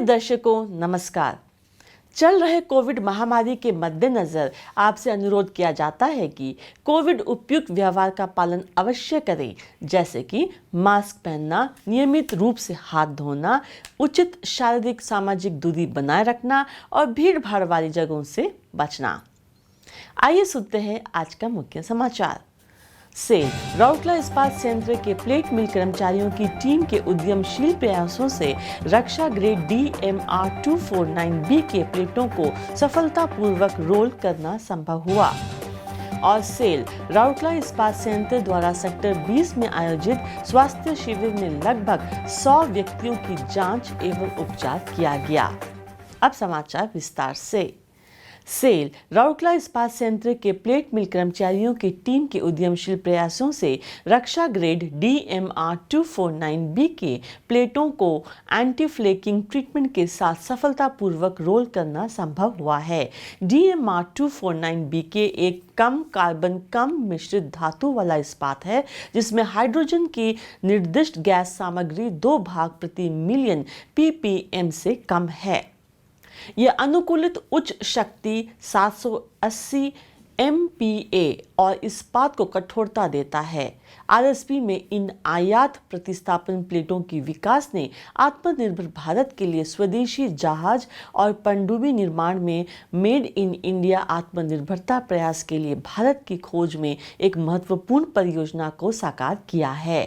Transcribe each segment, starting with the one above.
दर्शकों नमस्कार। चल रहे कोविड महामारी के मद्देनजर आपसे अनुरोध किया जाता है कि कोविड उपयुक्त व्यवहार का पालन अवश्य करें, जैसे कि मास्क पहनना, नियमित रूप से हाथ धोना, उचित शारीरिक सामाजिक दूरी बनाए रखना और भीड़ भाड़ वाली जगहों से बचना। आइए सुनते हैं आज का मुख्य समाचार। सेल राउरकेला इस्पात संयंत्र के प्लेट मिल कर्मचारियों की टीम के उद्यमशील प्रयासों से रक्षा ग्रेड DMR 249B के प्लेटों को सफलतापूर्वक रोल करना संभव हुआ। और सेल राउरकेला इस्पात संयंत्र द्वारा सेक्टर 20 में आयोजित स्वास्थ्य शिविर में लगभग 100 व्यक्तियों की जांच एवं उपचार किया गया। अब समाचार विस्तार से। सेल राउरकेला इस्पात संयंत्र के प्लेट मिल कर्मचारियों की टीम के उद्यमशील प्रयासों से रक्षा ग्रेड DMR 249B के प्लेटों को एंटी फ्लेकिंग ट्रीटमेंट के साथ सफलतापूर्वक रोल करना संभव हुआ है। DMR 249B के एक कम कार्बन कम मिश्रित धातु वाला इस्पात है, जिसमें हाइड्रोजन की निर्दिष्ट गैस सामग्री 2 भाग प्रति मिलियन ppm से कम है। यह अनुकूलित उच्च शक्ति 780 MPa और इस्पात को कठोरता देता है। RSP में इन आयात प्रतिस्थापन प्लेटों की विकास ने आत्मनिर्भर भारत के लिए स्वदेशी जहाज और पनडुब्बी निर्माण में मेड इन इंडिया आत्मनिर्भरता प्रयास के लिए भारत की खोज में एक महत्वपूर्ण परियोजना को साकार किया है।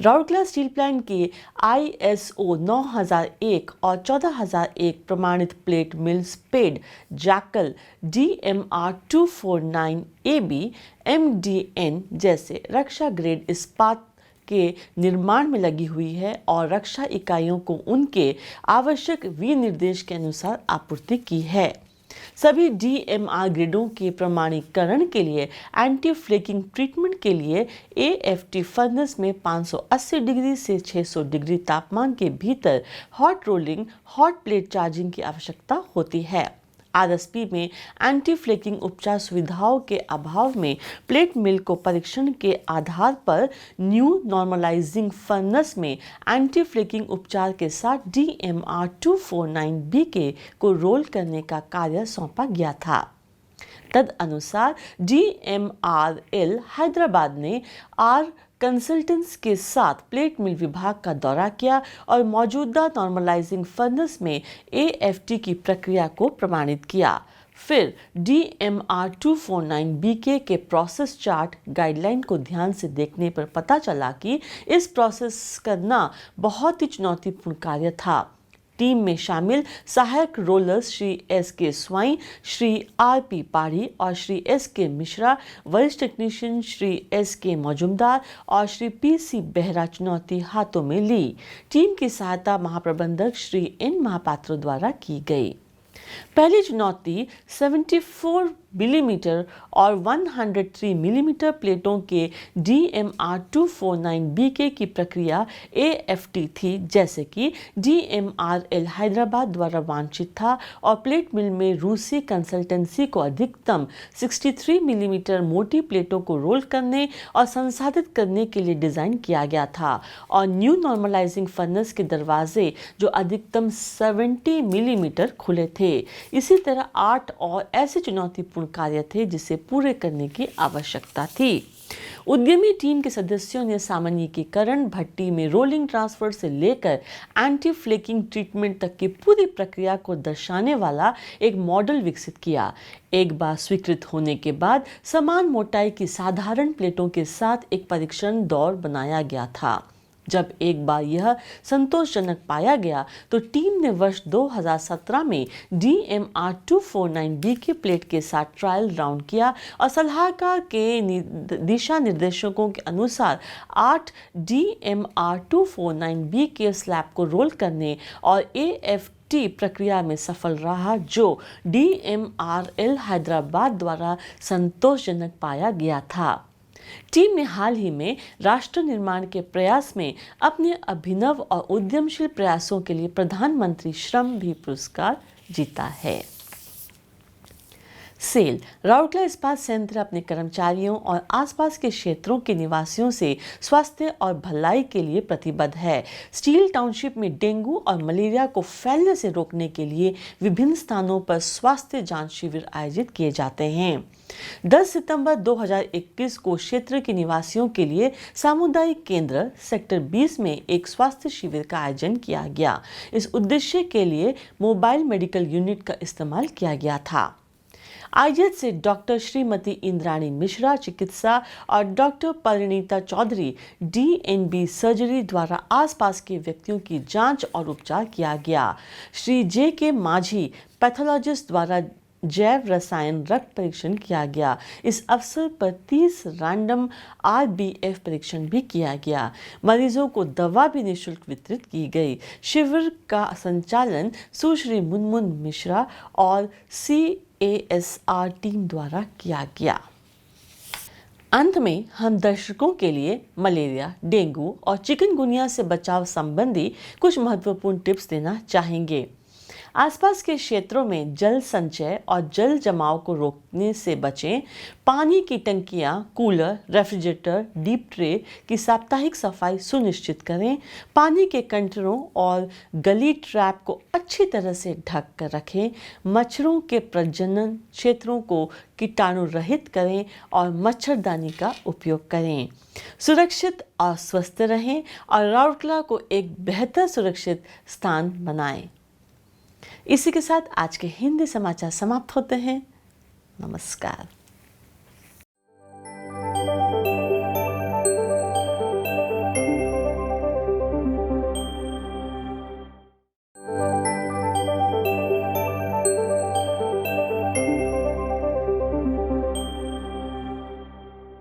राउरकेला स्टील प्लांट के ISO 9001 और 14001 प्रमाणित प्लेट मिल स्पेड जैकल DMR 249AB MDN जैसे रक्षा ग्रेड इस्पात के निर्माण में लगी हुई है और रक्षा इकाइयों को उनके आवश्यक विनिर्देश के अनुसार आपूर्ति की है। सभी DMR ग्रेडों के प्रमाणीकरण के लिए एंटी फ्लेकिंग ट्रीटमेंट के लिए AFT फर्नेस में 580 डिग्री से 600 डिग्री तापमान के भीतर hot rolling hot plate charging की आवश्यकता होती है। RSP में एंटी फ्लेकिंग उपचार सुविधाओं के अभाव में प्लेट मिल को परीक्षण के आधार पर न्यू नॉर्मलाइजिंग फर्नेस में एंटी फ्लेकिंग उपचार के साथ DMR 249B को रोल करने का कार्य सौंपा गया था। तदनुसार DMRL हैदराबाद ने R कंसल्टेंट्स के साथ प्लेट मिल विभाग का दौरा किया और मौजूदा नॉर्मलाइजिंग फर्नेस में AFT की प्रक्रिया को प्रमाणित किया। फिर DMR 249B के प्रोसेस चार्ट गाइडलाइन को ध्यान से देखने पर पता चला कि इस प्रोसेस करना बहुत ही चुनौतीपूर्ण कार्य था। टीम में शामिल सहायक rollers Shri SK Swain, Shri RP Padhi और श्री SK मिश्रा, वरिष्ठ टेक्नीशियन श्री SK मौजूमदार और श्री PC बेहरा चुनौती हाथों में ली। टीम की सहायता महाप्रबंधक श्री N महापात्रों द्वारा की गई। पहली चुनौती 74 मिलीमीटर और 103 मिलीमीटर प्लेटों के DMR 249B की प्रक्रिया AFT थी, जैसे कि DMRL हैदराबाद द्वारा वांछित था और प्लेट मिल में रूसी कंसल्टेंसी को अधिकतम 63 मिलीमीटर मोटी प्लेटों को रोल करने और संसाधित करने के लिए डिज़ाइन किया गया था और न्यू नॉर्मलाइजिंग फर्नेस के दरवाजे जो अधिकतम 70 मिलीमीटर खुले थे। इसी तरह 8 और ऐसे चुनौतीपूर्ण कार्य थे जिसे पूरे करने की आवश्यकता थी। उद्यमी टीम के सदस्यों ने सामान्यीकरण भट्टी में रोलिंग ट्रांसफर से लेकर एंटी फ्लेकिंग ट्रीटमेंट तक की पूरी प्रक्रिया को दर्शाने वाला एक मॉडल विकसित किया। एक बार स्वीकृत होने के बाद समान मोटाई की साधारण प्लेटों के साथ एक परीक्षण दौर बनाया गया था। जब एक बार यह संतोषजनक पाया गया तो टीम ने वर्ष 2017 में DMR 249B के प्लेट के साथ ट्रायल राउंड किया और सलाहकार के दिशा निर्देशों के अनुसार 8 DMR 249B के स्लैब को रोल करने और AFT प्रक्रिया में सफल रहा, जो DMRL हैदराबाद द्वारा संतोषजनक पाया गया था। टीम ने हाल ही में राष्ट्र निर्माण के प्रयास में अपने अभिनव और उद्यमशील प्रयासों के लिए प्रधानमंत्री श्रम भी पुरस्कार जीता है। सेल राउरकेला इस्पात संयंत्र अपने कर्मचारियों और आसपास के क्षेत्रों के निवासियों से स्वास्थ्य और भलाई के लिए प्रतिबद्ध है। स्टील टाउनशिप में डेंगू और मलेरिया को फैलने से रोकने के लिए विभिन्न स्थानों पर स्वास्थ्य जांच शिविर आयोजित किए जाते हैं। 10 सितंबर 2021 को क्षेत्र के निवासियों के लिए सामुदायिक केंद्र सेक्टर 20 में एक स्वास्थ्य शिविर का आयोजन किया गया। इस उद्देश्य के लिए मोबाइल मेडिकल यूनिट का इस्तेमाल किया गया था। आयोजित से डॉक्टर श्रीमती इंद्राणी मिश्रा चिकित्सा और doctor Parinita Chaudhary DNB surgery द्वारा आसपास के व्यक्तियों की जांच और उपचार किया गया। श्री JK माझी पैथोलॉजिस्ट द्वारा जैव रसायन रक्त परीक्षण किया गया। इस अवसर पर 30 रैंडम RBF परीक्षण भी किया गया। मरीजों को दवा भी निःशुल्क वितरित की गई। शिविर का संचालन सुश्री मुनमुन मिश्रा और CASR टीम द्वारा किया गया। अंत में हम दर्शकों के लिए मलेरिया, डेंगू और चिकनगुनिया से बचाव संबंधी कुछ महत्वपूर्ण टिप्स देना चाहेंगे। आसपास के क्षेत्रों में जल संचय और जल जमाव को रोकने से बचें। पानी की टंकियां, कूलर, रेफ्रिजरेटर, डीप ट्रे की साप्ताहिक सफाई सुनिश्चित करें। पानी के कंटरों और गली ट्रैप को अच्छी तरह से ढक कर रखें। मच्छरों के प्रजनन क्षेत्रों को कीटाणु रहित करें और मच्छरदानी का उपयोग करें। सुरक्षित और स्वस्थ रहें और राउरकेला को एक बेहतर सुरक्षित स्थान बनाएं। इसी के साथ आज के हिंदी समाचार समाप्त होते हैं। नमस्कार।